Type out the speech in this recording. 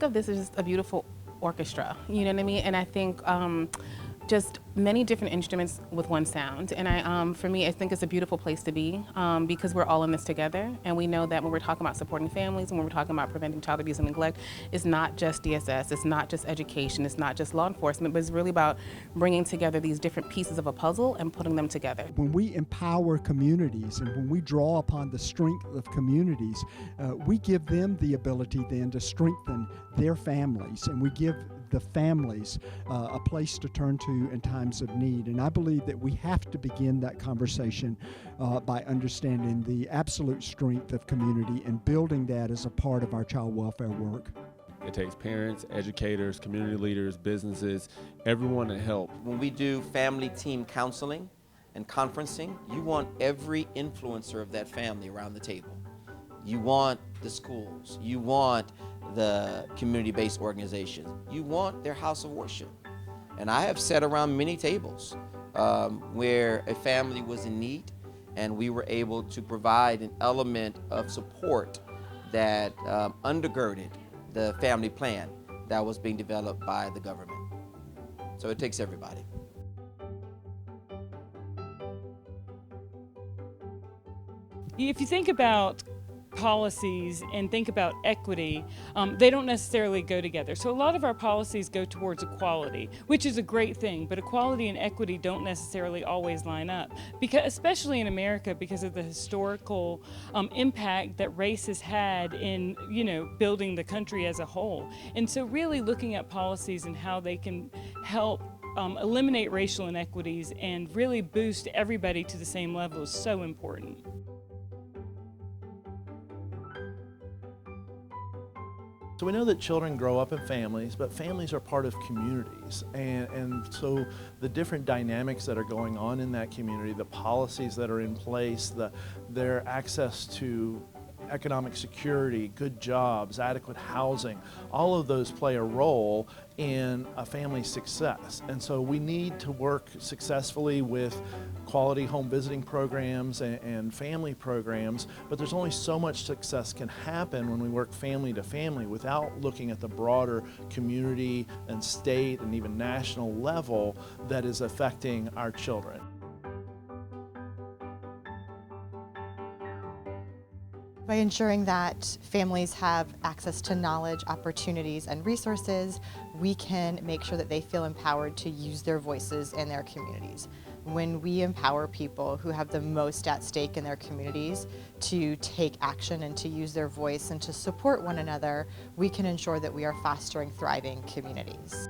think of this as just a beautiful orchestra, you know what I mean? And I think just many different instruments with one sound. And for me, I think it's a beautiful place to be because we're all in this together. And we know that when we're talking about supporting families and when we're talking about preventing child abuse and neglect, it's not just DSS, it's not just education, it's not just law enforcement, but it's really about bringing together these different pieces of a puzzle and putting them together. When we empower communities and when we draw upon the strength of communities, we give them the ability then to strengthen their families, and we give the families a place to turn to in times of need. And I believe that we have to begin that conversation by understanding the absolute strength of community and building that as a part of our child welfare work. It takes parents, educators, community leaders, businesses, everyone to help. When we do family team counseling and conferencing, you want every influencer of that family around the table. You want the schools, you want the community-based organizations, you want their house of worship. And I have sat around many tables where a family was in need and we were able to provide an element of support that undergirded the family plan that was being developed by the government. So it takes everybody. If you think about policies and think about equity, they don't necessarily go together. So a lot of our policies go towards equality, which is a great thing, but equality and equity don't necessarily always line up, because especially in America, because of the historical impact that race has had in, building the country as a whole. And so really looking at policies and how they can help eliminate racial inequities and really boost everybody to the same level is so important. So we know that children grow up in families, but families are part of communities. And so the different dynamics that are going on in that community, the policies that are in place, their access to economic security, good jobs, adequate housing, all of those play a role in a family's success. And so we need to work successfully with quality home visiting programs and family programs, but there's only so much success can happen when we work family to family without looking at the broader community and state and even national level that is affecting our children. By ensuring that families have access to knowledge, opportunities, and resources, we can make sure that they feel empowered to use their voices in their communities. When we empower people who have the most at stake in their communities to take action and to use their voice and to support one another, we can ensure that we are fostering thriving communities.